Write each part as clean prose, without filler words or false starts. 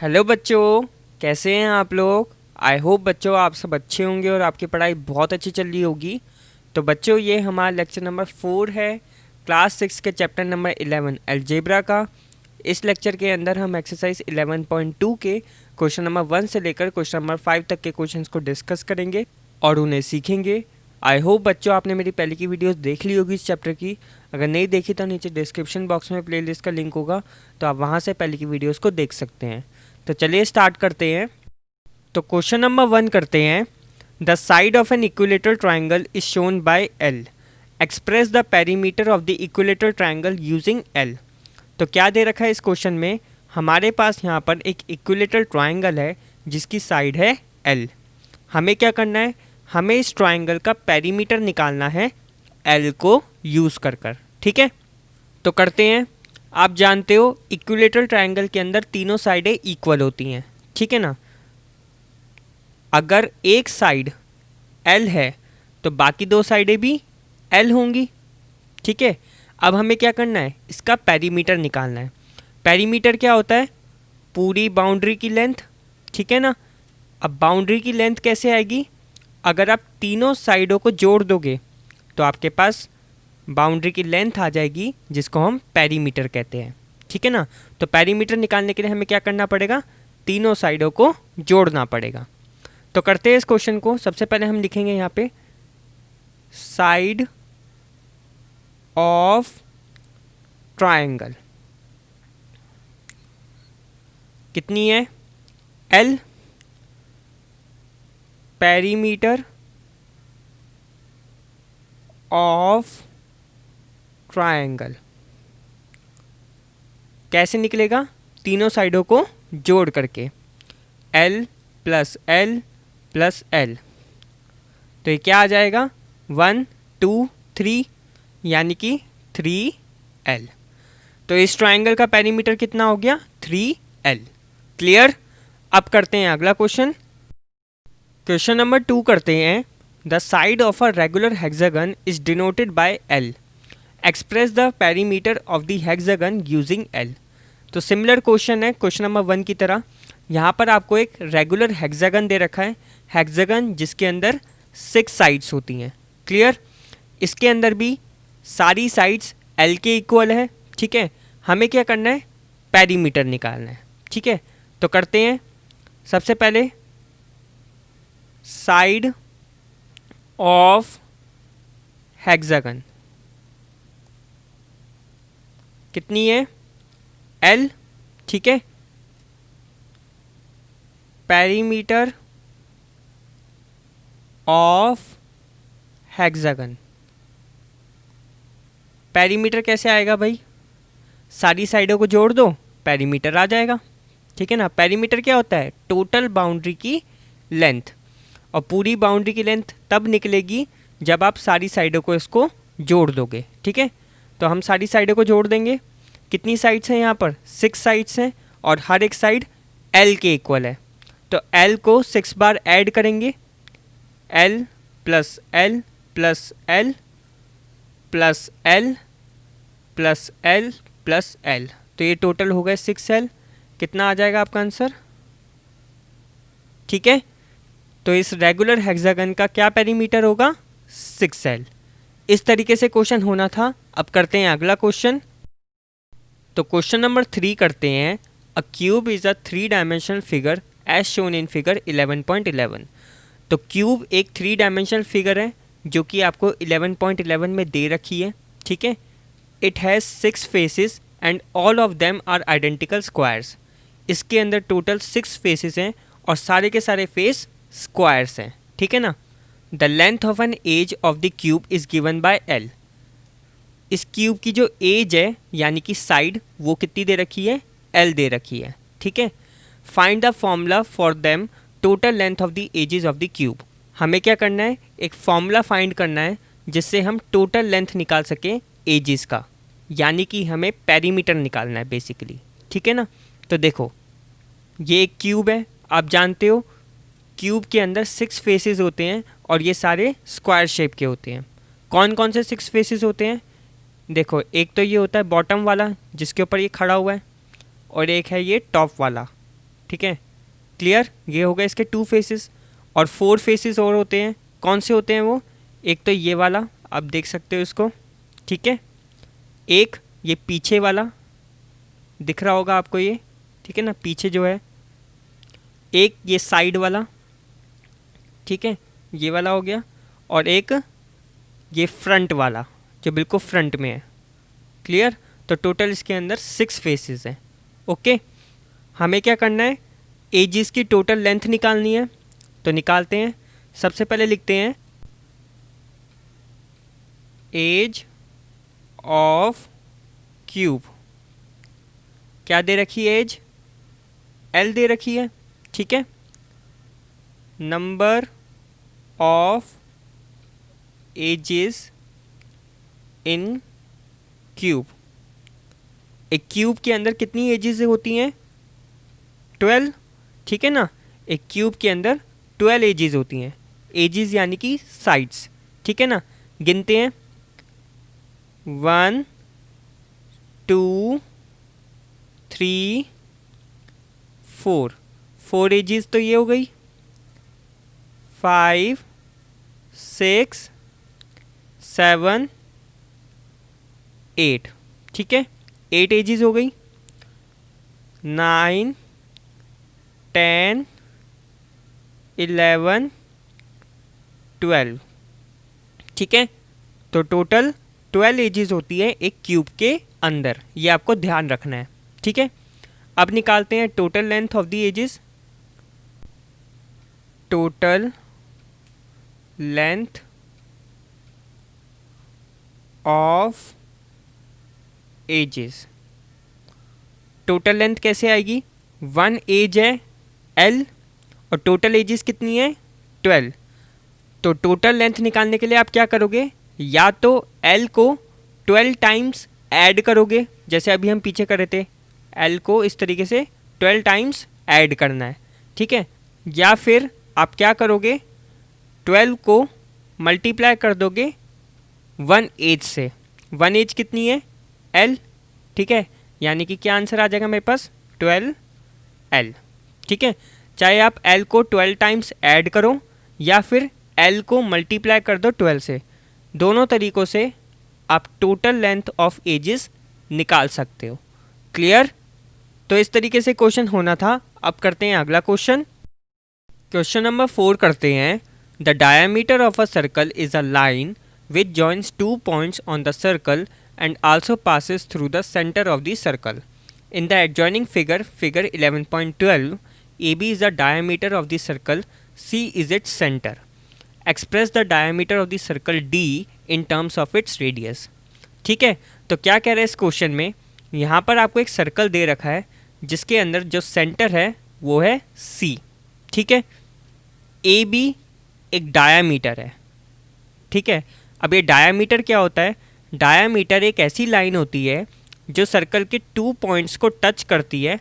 Hello बच्चों, कैसे हैं आप लोग। आई होप बच्चों आप सब अच्छे होंगे और आपकी पढ़ाई बहुत अच्छी चल रही होगी। तो बच्चों ये हमारा लेक्चर नंबर 4 है, क्लास 6 के चैप्टर नंबर 11 अलजेब्रा का। इस लेक्चर के अंदर हम एक्सरसाइज 11.2 के क्वेश्चन नंबर 1 से लेकर क्वेश्चन नंबर 5 तक के क्वेश्चंस को डिस्कस करेंगे और उन्हें सीखेंगे। आई होप बच्चों आपने मेरी पहले की वीडियोस देख ली होगी इस चैप्टर की। अगर नहीं देखी तो नीचे डिस्क्रिप्शन बॉक्स में प्लेलिस्ट का लिंक होगा, तो आप वहाँ से पहले की वीडियोस को देख सकते हैं। तो चलिए स्टार्ट करते हैं। तो क्वेश्चन नंबर 1 करते हैं। The side of an equilateral triangle is shown by L. Express the perimeter of the equilateral triangle using L. तो क्या दे रखा है इस क्वेश्चन में, हमारे पास यहाँ पर एक इक्विलेटरल ट्राइंगल है जिसकी साइड है एल। हमें क्या करना है, हमें इस ट्राइंगल का पेरीमीटर निकालना है एल को यूज़ कर कर। ठीक है, तो करते हैं। आप जानते हो इक्विलेटरल ट्राइंगल के अंदर तीनों साइडें इक्वल होती हैं, ठीक है ना। अगर एक साइड एल है तो बाकी दो साइडें भी एल होंगी, ठीक है। अब हमें क्या करना है, इसका पेरीमीटर निकालना है। पेरीमीटर क्या होता है, पूरी बाउंड्री की लेंथ, ठीक है ना। अब बाउंड्री की लेंथ कैसे आएगी, अगर आप तीनों साइडों को जोड़ दोगे तो आपके पास बाउंड्री की लेंथ आ जाएगी जिसको हम पेरीमीटर कहते हैं, ठीक है ना। तो पेरीमीटर निकालने के लिए हमें क्या करना पड़ेगा, तीनों साइडों को जोड़ना पड़ेगा। तो करते हैं इस क्वेश्चन को। सबसे पहले हम लिखेंगे यहाँ पे साइड ऑफ ट्रायंगल कितनी है, एल। पेरीमीटर ऑफ ट्रायंगल कैसे निकलेगा, तीनों साइडों को जोड़ करके, L plus L plus L। तो ये क्या आ जाएगा, 1 2 3 यानी कि 3L। तो इस ट्रायंगल का पेरीमीटर कितना हो गया, 3L। क्लियर। अब करते हैं अगला क्वेश्चन। क्वेश्चन नंबर 2 करते हैं। The side of a regular hexagon is denoted by L। Express the perimeter of the hexagon using L. तो सिमिलर क्वेश्चन है क्वेश्चन नंबर 1 की तरह। यहाँ पर आपको एक रेगुलर हेक्सागन दे रखा है, हेक्सागन जिसके अंदर 6 साइड्स होती हैं। क्लियर। इसके अंदर भी सारी साइड्स एल के इक्वल है, ठीक है। हमें क्या करना है, पेरीमीटर निकालना है, ठीक है। तो करते हैं। सबसे पहले साइड ऑफ हेक्सागन कितनी है, L, ठीक है। पेरीमीटर ऑफ हेक्सागन, पेरीमीटर कैसे आएगा भाई, सारी साइडों को जोड़ दो पेरीमीटर आ जाएगा, ठीक है ना। पेरीमीटर क्या होता है, टोटल बाउंड्री की लेंथ। और पूरी बाउंड्री की लेंथ तब निकलेगी जब आप सारी साइडों को इसको जोड़ दोगे, ठीक है। तो हम सारी साइडों को जोड़ देंगे। कितनी साइड्स हैं यहाँ पर, 6 साइड्स हैं और हर एक साइड L के इक्वल है। तो L को 6 बार ऐड करेंगे, L plus L plus L plus L plus L plus L। तो ये टोटल हो गए 6L। कितना आ जाएगा आपका आंसर, ठीक है। तो इस रेगुलर हेक्सागन का क्या पेरीमीटर होगा, 6L। इस तरीके से क्वेश्चन होना था। अब करते हैं अगला क्वेश्चन। तो क्वेश्चन नंबर 3 करते हैं। A cube is a 3 dimensional figure as shown in figure 11.11। तो क्यूब एक 3 डायमेंशनल फिगर है जो कि आपको 11.11 में दे रखी है, ठीक है। It has 6 faces and all of them are identical squares. इसके अंदर टोटल 6 फेसेस हैं और सारे के सारे फेस स्क्वायर्स हैं, ठीक है ना। The length of an edge of the cube is given by L। इस क्यूब की जो एज है यानी कि साइड, वो कितनी दे रखी है, L दे रखी है, ठीक है। Find the formula for them total length of the edges of the cube. हमें क्या करना है, एक फॉर्मूला फाइंड करना है जिससे हम टोटल लेंथ निकाल सकें एजेस का, यानी कि हमें पेरीमीटर निकालना है बेसिकली, ठीक है ना। तो देखो ये एक क्यूब है, आप जानते हो क्यूब के अंदर 6 फेसेस होते हैं और ये सारे स्क्वायर शेप के होते हैं। कौन कौन से 6 फेसेस होते हैं, देखो एक तो ये होता है बॉटम वाला जिसके ऊपर ये खड़ा हुआ है, और एक है ये टॉप वाला, ठीक है, क्लियर। ये हो गए इसके 2 फेसेस। और 4 फेसेस और होते हैं। कौन से होते हैं वो? एक तो ये वाला, आप देख सकते हो इसको, ठीक है। एक ये पीछे वाला दिख रहा होगा आपको ये, ठीक है ना, पीछे जो है। एक ये साइड वाला, ठीक है, ये वाला हो गया। और एक ये फ्रंट वाला जो बिल्कुल फ्रंट में है, क्लियर। तो टोटल इसके अंदर 6 फेसेस हैं। ओके, हमें क्या करना है? एजिस की टोटल लेंथ निकालनी है, तो निकालते हैं। सबसे पहले लिखते हैं एज ऑफ क्यूब। क्या दे रखी है? एज एल दे रखी है, ठीक है। Number of edges in cube. एक क्यूब के अंदर कितनी एजेस होती हैं? 12, ठीक है ना। एक क्यूब के अंदर 12 एजेस होती हैं। एजेस यानी कि साइड्स, ठीक है ना। गिनते हैं 1 2 3 4। 4 एजेस तो ये हो गई। 5 6 7 8, ठीक है, 8 एजेस हो गई। 9 10 11 12, ठीक है। तो टोटल 12 एजेस होती है एक क्यूब के अंदर, ये आपको ध्यान रखना है, ठीक है। अब निकालते हैं total length of the edges. Total length of edges. Total length कैसे आएगी? 1 एज है L और टोटल एजेस कितनी है? 12। तो टोटल लेंथ निकालने के लिए आप क्या करोगे? या तो L को 12 टाइम्स ऐड करोगे, जैसे अभी हम पीछे कर रहे थे। L को इस तरीके से 12 टाइम्स ऐड करना है, ठीक है। या फिर आप क्या करोगे? 12 को मल्टीप्लाई कर दोगे 1 एज से। 1 एज कितनी है? L, ठीक है। यानी कि क्या आंसर आ जाएगा मेरे पास? 12L, ठीक है। चाहे आप L को 12 टाइम्स ऐड करो या फिर L को मल्टीप्लाई कर दो 12 से, दोनों तरीक़ों से आप टोटल लेंथ ऑफ एजेस निकाल सकते हो, क्लियर। तो इस तरीके से क्वेश्चन होना था। अब करते हैं अगला क्वेश्चन। क्वेश्चन नंबर 4 करते हैं। The diameter of a circle is a line which joins 2 points on the circle and also passes through the center of the circle. In the adjoining figure, figure 11.12, AB is the diameter of the circle, C is its center. Express the diameter of the circle D in terms of its radius. ठीक है, तो क्या कह रहे हैं इस question में? यहाँ पर आपको एक सर्कल दे रखा है जिसके अंदर जो सेंटर है वो है C, ठीक है। AB एक डायामीटर है, ठीक है। अब ये डायामीटर क्या होता है? डायामीटर एक ऐसी लाइन होती है जो सर्कल के 2 पॉइंट्स को टच करती है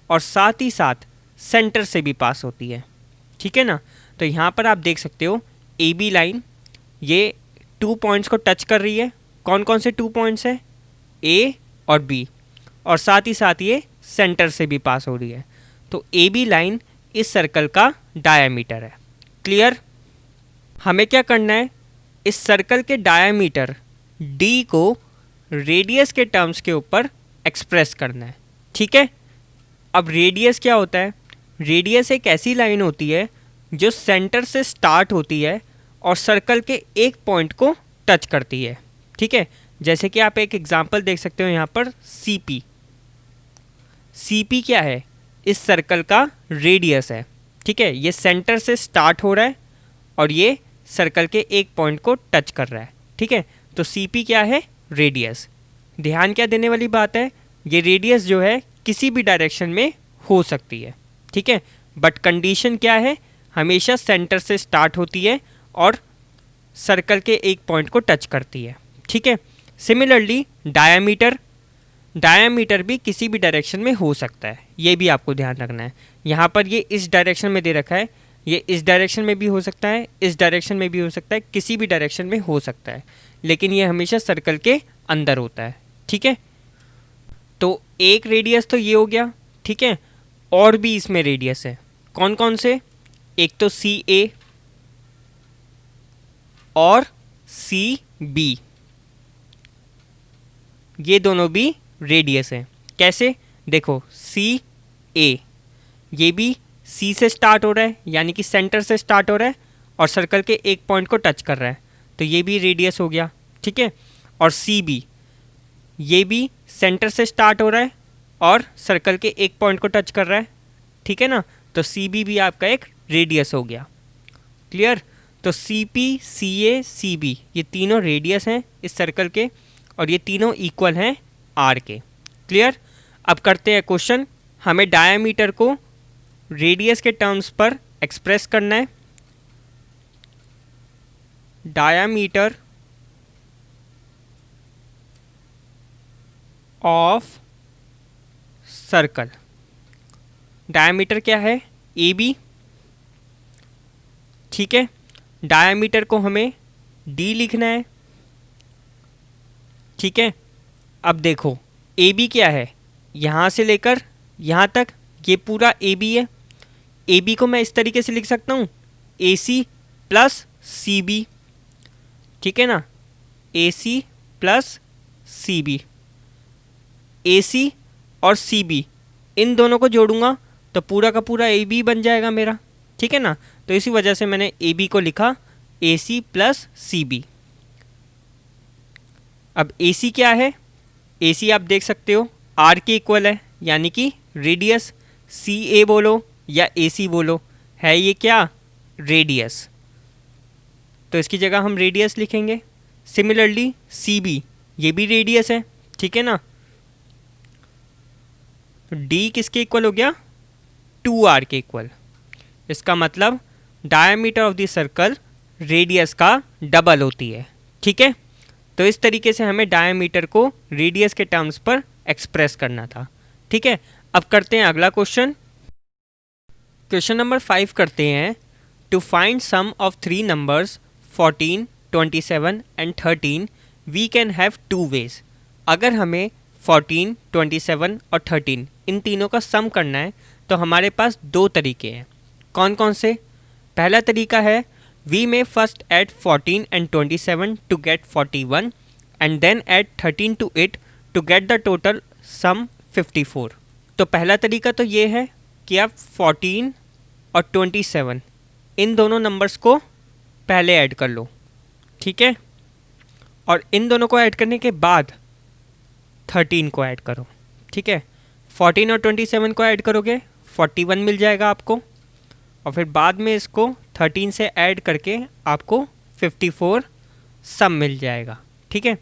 और साथ ही साथ सेंटर से भी पास होती है, ठीक है ना। तो यहाँ पर आप देख सकते हो ए बी लाइन ये 2 पॉइंट्स को टच कर रही है। कौन कौन से 2 पॉइंट्स हैं? ए और बी, और साथ ही साथ ये सेंटर से भी पास हो रही है। तो ए बी लाइन इस सर्कल का डायामीटर है, क्लियर। हमें क्या करना है? इस सर्कल के डायामीटर D को रेडियस के टर्म्स के ऊपर एक्सप्रेस करना है, ठीक है। अब रेडियस क्या होता है? रेडियस एक ऐसी लाइन होती है जो सेंटर से स्टार्ट होती है और सर्कल के एक पॉइंट को टच करती है, ठीक है। जैसे कि आप एक एग्जांपल देख सकते हो यहाँ पर CP। CP क्या है? इस सर्कल का रेडियस है, ठीक है। ये सेंटर से स्टार्ट हो रहा है और ये सर्कल के एक पॉइंट को टच कर रहा है, ठीक है। तो CP क्या है? रेडियस। ध्यान क्या देने वाली बात है? ये रेडियस जो है किसी भी डायरेक्शन में हो सकती है, ठीक है। बट कंडीशन क्या है? हमेशा सेंटर से स्टार्ट होती है और सर्कल के एक पॉइंट को टच करती है, ठीक है। सिमिलरली डायामीटर भी किसी भी डायरेक्शन में हो सकता है, ये भी आपको ध्यान रखना है। यहाँ पर ये इस डायरेक्शन में दे रखा है, ये इस डायरेक्शन में भी हो सकता है, इस डायरेक्शन में भी हो सकता है, किसी भी डायरेक्शन में हो सकता है, लेकिन ये हमेशा सर्कल के अंदर होता है, ठीक है। तो एक रेडियस तो ये हो गया, ठीक है। और भी इसमें रेडियस है। कौन कौन से? एक तो सी ए और सी बी, ये दोनों भी रेडियस हैं। कैसे? देखो सी ए, ये भी सी से स्टार्ट हो रहा है यानी कि सेंटर से स्टार्ट हो रहा है और सर्कल के एक पॉइंट को टच कर रहा है, तो ये भी रेडियस हो गया, ठीक है। और सी बी, ये भी सेंटर से स्टार्ट हो रहा है और सर्कल के एक पॉइंट को टच कर रहा है, ठीक है ना, तो सी बी भी आपका एक रेडियस हो गया। क्लियर? तो सी पी, सी ए, सी बी, ये तीनों रेडियस हैं इस सर्कल के और ये तीनों इक्वल हैं आर के। क्लियर? अब करते हैं क्वेश्चन। हमें डायामीटर को रेडियस के टर्म्स पर एक्सप्रेस करना है। डायामीटर ऑफ सर्कल, डायामीटर क्या है? ए बी, ठीक है। डायामीटर को हमें डी लिखना है, ठीक है। अब देखो ए बी क्या है, यहाँ से लेकर यहाँ तक ये पूरा ए बी है। ए बी को मैं इस तरीके से लिख सकता हूँ, ए सी प्लस सी बी, ठीक है ना, ए सी प्लस सी बी। ए सी और सी बी, इन दोनों को जोड़ूंगा तो पूरा का पूरा ए बी बन जाएगा मेरा, ठीक है ना। तो इसी वजह से मैंने ए बी को लिखा ए सी प्लस सी बी। अब ए सी क्या है? ए सी आप देख सकते हो आर के इक्वल है यानी कि रेडियस, सी ए बोलो या ए सी बोलो, है ये क्या? रेडियस, तो इसकी जगह हम रेडियस लिखेंगे। सिमिलरली सी बी, ये भी रेडियस है, ठीक है ना। डी किसके इक्वल हो गया? 2r के इक्वल। इसका मतलब diameter of the circle radius का डबल होती है, ठीक है। तो इस तरीके से हमें डायमीटर को रेडियस के टर्म्स पर एक्सप्रेस करना था, ठीक है। अब करते हैं अगला क्वेश्चन। क्वेश्चन नंबर 5 करते हैं। To find sum of 3 numbers 14, 27 and 13 we can have 2 ways. अगर हमें 14, 27 और 13 इन तीनों का सम करना है तो हमारे पास 2 तरीके हैं। कौन कौन से? पहला तरीका है we may first add 14 and 27 to get 41 and then add 13 to it to get the total sum 54। तो पहला तरीका तो ये है कि आप 14 और 27 इन दोनों नंबर्स को पहले ऐड कर लो, ठीक है, और इन दोनों को ऐड करने के बाद 13 को ऐड करो, ठीक है। 14 और 27 को ऐड करोगे 41 मिल जाएगा आपको, और फिर बाद में इसको 13 से ऐड करके आपको 54 सम मिल जाएगा, ठीक है।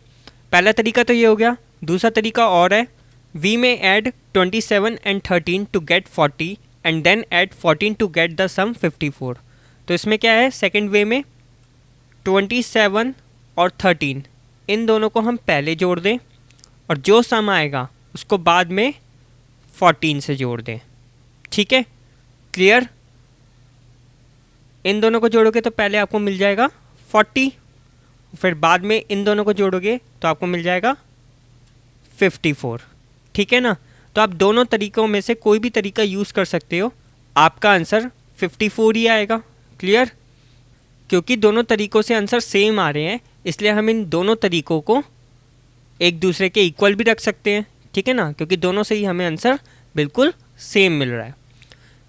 पहला तरीका तो ये हो गया। दूसरा तरीका और है, वी में add 27 and 13 to get 40 and then add 14 to get the sum 54। तो इसमें क्या है, सेकेंड वे में 27 और 13 इन दोनों को हम पहले जोड़ दें और जो सम आएगा उसको बाद में 14 से जोड़ दें, ठीक है। क्लियर? इन दोनों को जोड़ोगे तो पहले आपको मिल जाएगा 40, फिर बाद में इन दोनों को जोड़ोगे तो आपको मिल जाएगा 54, ठीक है ना। तो आप दोनों तरीक़ों में से कोई भी तरीका यूज़ कर सकते हो, आपका आंसर 54 ही आएगा। क्लियर? क्योंकि दोनों तरीक़ों से आंसर सेम आ रहे हैं इसलिए हम इन दोनों तरीक़ों को एक दूसरे के इक्वल भी रख सकते हैं, ठीक है ना, क्योंकि दोनों से ही हमें आंसर बिल्कुल सेम मिल रहा है।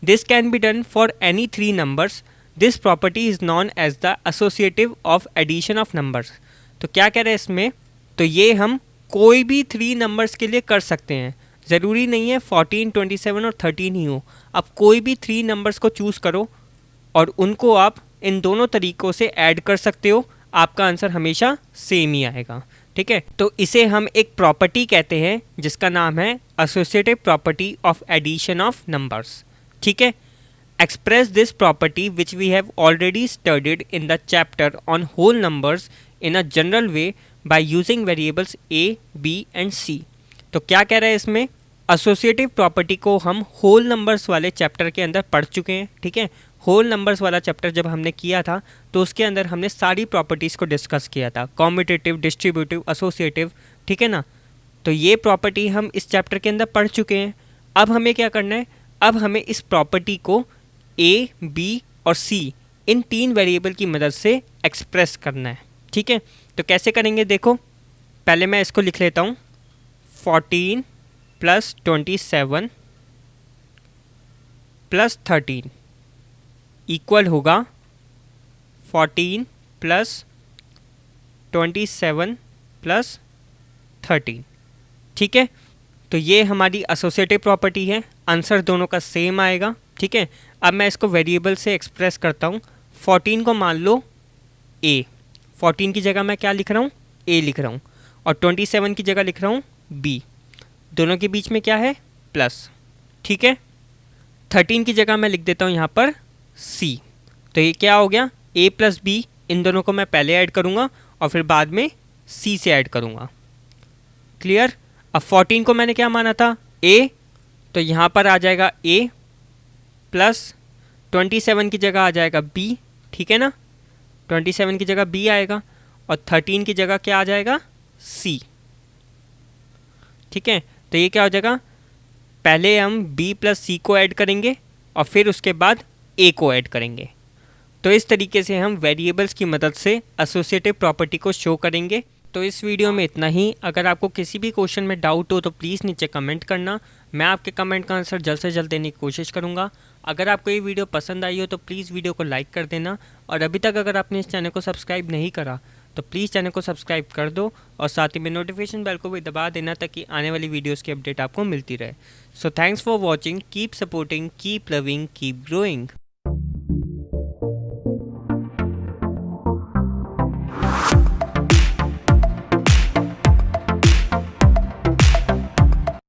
This can be done for any 3 numbers. This property is known as the associative of addition of numbers. तो क्या कह रहे हैं इसमें, तो ये हम कोई भी 3 नंबर्स के लिए कर सकते हैं। ज़रूरी नहीं है 14, 27 और 13 ही हो, आप कोई भी 3 नंबर्स को चूज़ करो और उनको आप इन दोनों तरीक़ों से ऐड कर सकते हो, आपका आंसर हमेशा सेम ही आएगा, ठीक है। तो इसे हम एक प्रॉपर्टी कहते हैं जिसका नाम है associative property of addition of numbers, ठीक है। Express this property which we have already studied in the chapter on whole numbers in a general way by using variables a, b and c. तो क्या कह रहे हैं इसमें, associative property को हम होल नंबर्स वाले चैप्टर के अंदर पढ़ चुके हैं, ठीक है। होल नंबर्स वाला चैप्टर जब हमने किया था तो उसके अंदर हमने सारी प्रॉपर्टीज़ को डिस्कस किया था, कॉम्यूटेटिव, डिस्ट्रीब्यूटिव, एसोसिएटिव, ठीक है ना। तो ये प्रॉपर्टी हम इस चैप्टर के अंदर पढ़ चुके हैं। अब हमें क्या करना है, अब हमें इस प्रॉपर्टी को ए, बी और सी इन 3 वेरिएबल की मदद से एक्सप्रेस करना है। ठीक है, तो कैसे करेंगे देखो, पहले मैं इसको लिख लेता हूँ 14 + 27 + 13 इक्वल होगा 14 + 27 + 13। ठीक है, तो ये हमारी एसोसिएटिव प्रॉपर्टी है, आंसर दोनों का सेम आएगा। ठीक है, अब मैं इसको वेरिएबल से एक्सप्रेस करता हूँ। 14 को मान लो ए, 14 की जगह मैं क्या लिख रहा हूँ, ए लिख रहा हूँ, और 27 की जगह लिख रहा हूँ बी, दोनों के बीच में क्या है, प्लस। ठीक है, 13 की जगह मैं लिख देता हूँ यहाँ पर सी, तो ये क्या हो गया, ए + बी, इन दोनों को मैं पहले ऐड करूँगा और फिर बाद में सी से ऐड करूँगा। क्लियर। अब 14 को मैंने क्या माना था, ए, तो यहाँ पर आ जाएगा ए प्लस 27 की जगह आ जाएगा बी। ठीक है ना, 27 की जगह बी आएगा और 13 की जगह क्या आ जाएगा, सी। ठीक है, तो ये क्या हो जाएगा, पहले हम b + c को ऐड करेंगे और फिर उसके बाद a को ऐड करेंगे। तो इस तरीके से हम वेरिएबल्स की मदद से एसोसिएटिव प्रॉपर्टी को शो करेंगे। तो इस वीडियो में इतना ही। अगर आपको किसी भी क्वेश्चन में डाउट हो तो प्लीज़ नीचे कमेंट करना, मैं आपके कमेंट का आंसर जल्द से जल्द देने की कोशिश करूंगा। अगर आपको ये वीडियो पसंद आई हो तो प्लीज़ वीडियो को लाइक कर देना, और अभी तक अगर आपने इस चैनल को सब्सक्राइब नहीं करा तो प्लीज़ चैनल को सब्सक्राइब कर दो, और साथ ही में नोटिफिकेशन बेल को भी दबा देना ताकि आने वाली वीडियोज़ की अपडेट आपको मिलती रहे। So thanks for watching, keep supporting, keep loving, keep growing.